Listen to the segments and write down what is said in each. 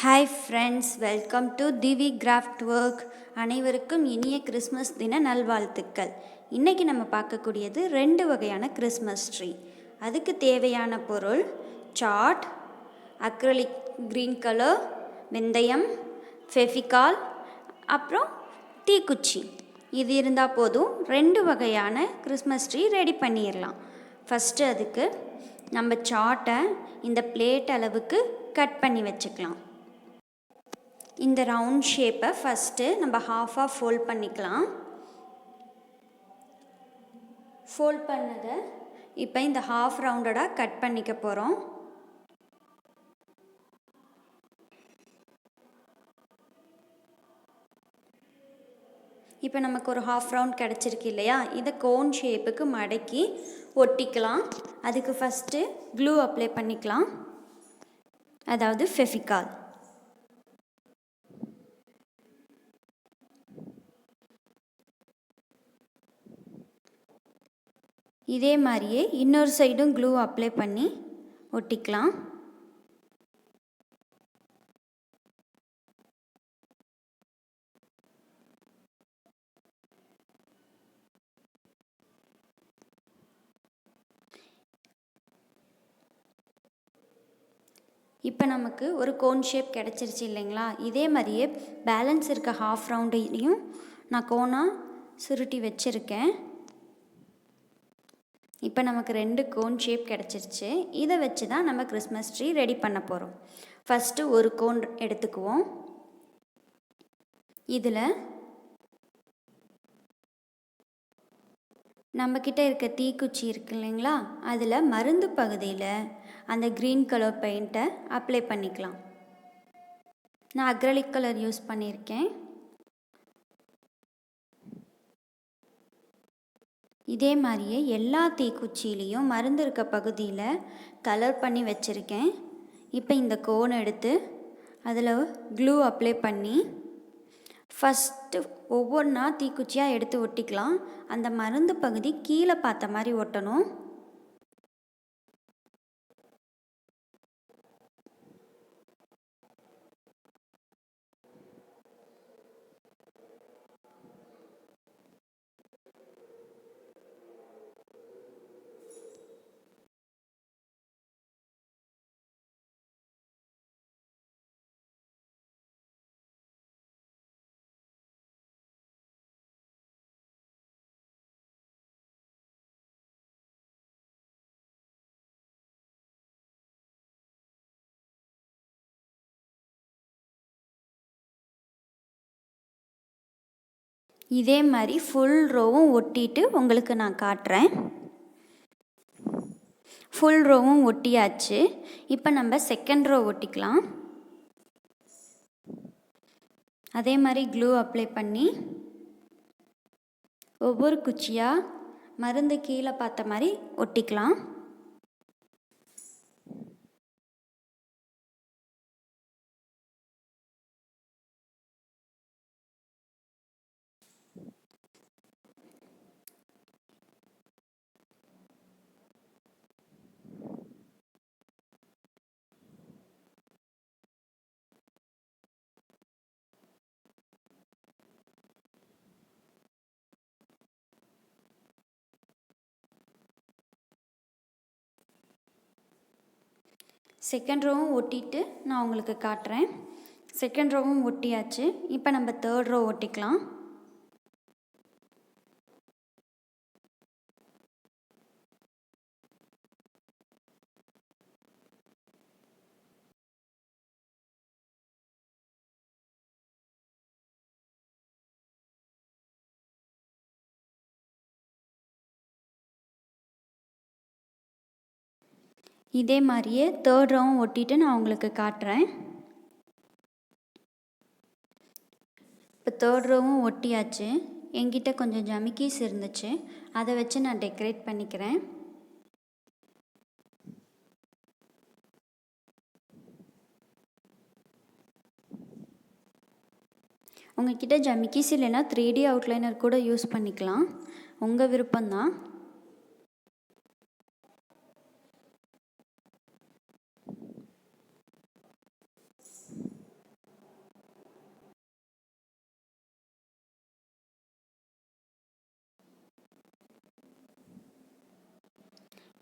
Hi friends, welcome to Divi craft work. அனைவருக்கும் இனிய Christmas தின நல்வாழ்த்துக்கள். இன்றைக்கி நம்ம பார்க்கக்கூடியது 2 வகையான கிறிஸ்மஸ் ட்ரீ. அதுக்கு தேவையான பொருள் சார்ட், அக்ரலிக் க்ரீன் கலர், வெந்தயம், ஃபெவிகால், அப்புறம் தீக்குச்சி. இது இருந்தால் போதும் 2 வகையான கிறிஸ்மஸ் ட்ரீ ரெடி பண்ணிடலாம். ஃபஸ்ட்டு அதுக்கு நம்ம சார்ட்டை இந்த பிளேட் அளவுக்கு கட் பண்ணி வச்சுக்கலாம். இந்த ரவுண்ட் ஷேப்பை ஃபஸ்ட்டு நம்ம ஹாஃபாக ஃபோல்ட் பண்ணிக்கலாம். ஃபோல்ட் பண்ணதை இப்போ இந்த ஹாஃப் ரவுண்டடாக கட் பண்ணிக்க போகிறோம். இப்போ நமக்கு ஒரு ஹாஃப் ரவுண்ட் கிடச்சிருக்கு இல்லையா, இதை கோன் ஷேப்புக்கு மடக்கி ஒட்டிக்கலாம். அதுக்கு ஃபஸ்ட்டு க்ளூ அப்ளை பண்ணிக்கலாம், அதாவது ஃபெவிகால். இதே மாதிரியே இன்னொரு சைடும் க்ளூ அப்ளை பண்ணி ஒட்டிக்கலாம். இப்போ நமக்கு ஒரு கோன் ஷேப் கிடச்சிருச்சு இல்லைங்களா. இதே மாதிரியே பேலன்ஸ் இருக்க ஹாஃப் ரவுண்டையும் நான் கோனாக சுருட்டி வச்சுருக்கேன். இப்போ நமக்கு 2 கோன் ஷேப் கிடச்சிருச்சு. இதை வச்சு தான் நம்ம கிறிஸ்மஸ் ட்ரீ ரெடி பண்ண போகிறோம். ஃபஸ்ட்டு ஒரு கோன் எடுத்துக்குவோம். இதில் நம்மக்கிட்ட இருக்க தீக்குச்சி இருக்கு இல்லைங்களா, அதில் மருந்து பகுதியில் அந்த க்ரீன் கலர் பெயிண்ட்டை அப்ளை பண்ணிக்கலாம். நான் அக்ரலிக் கலர் யூஸ் பண்ணியிருக்கேன். இதே மாதிரியே எல்லா தீக்குச்சியிலையும் மருந்து இருக்க பகுதியில் கலர் பண்ணி வச்சுருக்கேன். இப்போ இந்த கோன் எடுத்து அதில் க்ளூ அப்ளை பண்ணி ஃபஸ்ட்டு ஒவ்வொன்றா தீக்குச்சியாக எடுத்து ஒட்டிக்கலாம். அந்த மருந்து பகுதி கீழே பார்த்த மாதிரி ஒட்டணும். இதே மாதிரி ஃபுல் ரோவும் ஒட்டிட்டு உங்களுக்கு நான் காட்டுறேன். ஃபுல் ரோவும் ஒட்டியாச்சு. இப்போ நம்ம செகண்ட் ரோ ஒட்டிக்கலாம். அதே மாதிரி க்ளூ அப்ளை பண்ணி ஒவ்வொரு குச்சியாக மருந்து கீழே பார்த்த மாதிரி ஒட்டிக்கலாம். செகண்ட் ரோவும் ஒட்டிட்டு நான் உங்களுக்கு காட்டுறேன். செகண்ட் ரோவும் ஒட்டியாச்சு. இப்போ நம்ம தேர்ட் ரோ ஒட்டிக்கலாம். இதே மாதிரியே தேர்ட் ரவுண்ட் ஒட்டிட்டு நான் உங்களுக்கு காட்டுறேன். இப்போ தேர்ட் ரவுவும் ஒட்டியாச்சு. என்கிட்ட கொஞ்சம் ஜமிக்கீஸ் இருந்துச்சு, அதை வச்சு நான் டெக்கரேட் பண்ணிக்கிறேன். உங்கள்கிட்ட ஜமிக்கீஸ் இல்லைன்னா 3D அவுட்லைனர் கூட யூஸ் பண்ணிக்கலாம், உங்கள் விருப்பம்தான்.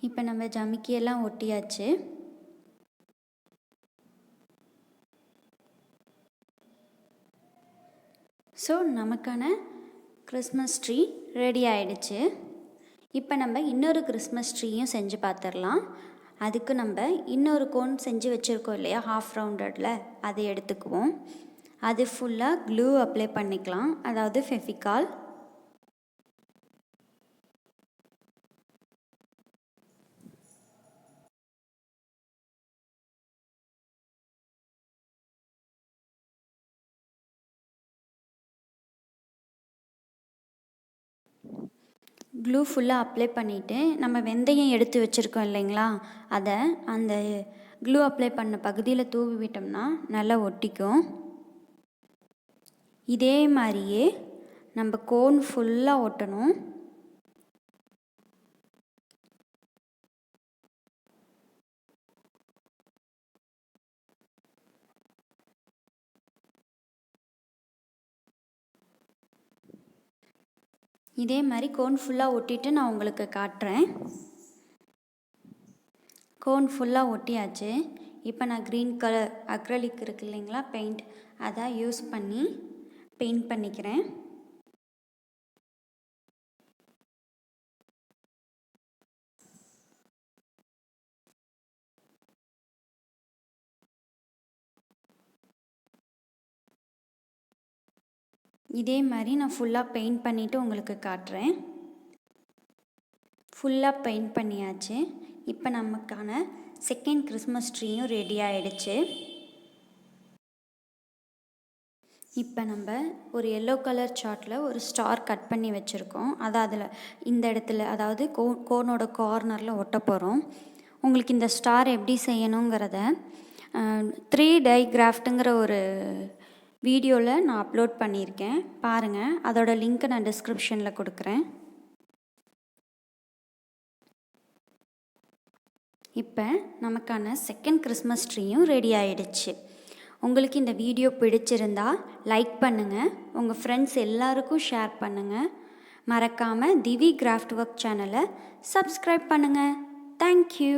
இப்போ நம்ம ஜமிக்கியெல்லாம் ஒட்டியாச்சு. ஸோ நமக்கான கிறிஸ்மஸ் ட்ரீ ரெடி ஆகிடுச்சு. இப்போ நம்ம இன்னொரு கிறிஸ்மஸ் ட்ரீயும் செஞ்சு பார்த்துடலாம். அதுக்கு நம்ம இன்னொரு கோன் செஞ்சு வச்சுருக்கோம் இல்லையா, ஹாஃப் ரவுண்டடில், அதை எடுத்துக்குவோம். அது ஃபுல்லாக க்ளூ அப்ளை பண்ணிக்கலாம், அதாவது ஃபெவிகால். க்ளூ ஃபுல்லாக அப்ளை பண்ணிவிட்டு நம்ம வெந்தயம் எடுத்து வச்சுருக்கோம் இல்லைங்களா, அதை அந்த க்ளூ அப்ளை பண்ண பகுதியில் தூவி விட்டோம்னா நல்லா ஒட்டிக்கும். இதே மாதிரியே நம்ம கோன் ஃபுல்லாக ஒட்டணும். இதே மாதிரி கோன் ஃபுல்லாக ஒட்டிட்டு நான் உங்களுக்கு காட்டுறேன். கோன் ஃபுல்லாக ஒட்டியாச்சு. இப்போ நான் க்ரீன் கலர் அக்ரலிக் இருக்கு இல்லைங்களா, பெயிண்ட், அதை யூஸ் பண்ணி பெயிண்ட் பண்ணிக்கிறேன். இதே மாதிரி நான் ஃபுல்லாக பெயிண்ட் பண்ணிவிட்டு உங்களுக்கு காட்டுறேன். ஃபுல்லாக பெயிண்ட் பண்ணியாச்சு. இப்போ நமக்கான செகண்ட் கிறிஸ்மஸ் ட்ரீயும் ரெடி ஆகிடுச்சு. இப்போ நம்ம ஒரு எல்லோ கலர் சார்ட்டில் ஒரு ஸ்டார் கட் பண்ணி வச்சுருக்கோம். அதை அதில் இந்த இடத்துல, அதாவது கோனோட கார்னரில் ஒட்ட போகிறோம். உங்களுக்கு இந்த ஸ்டார் எப்படி செய்யணுங்கிறத 3D கிராஃப்ட்டுங்கிற ஒரு வீடியோவில் நான் அப்லோட் பண்ணியிருக்கேன், பாருங்கள். அதோட லிங்க்கை நான் டிஸ்கிரிப்ஷனில் கொடுக்குறேன். இப்போ நமக்கான செகண்ட் கிறிஸ்மஸ் ட்ரீயும் ரெடி ஆகிடுச்சு. உங்களுக்கு இந்த வீடியோ பிடிச்சிருந்தா லைக் பண்ணுங்கள், உங்கள் ஃப்ரெண்ட்ஸ் எல்லாருக்கும் ஷேர் பண்ணுங்கள். மறக்காமல் திவி கிராஃப்ட் ஒர்க் சேனலை சப்ஸ்கிரைப் பண்ணுங்கள். தேங்க்யூ.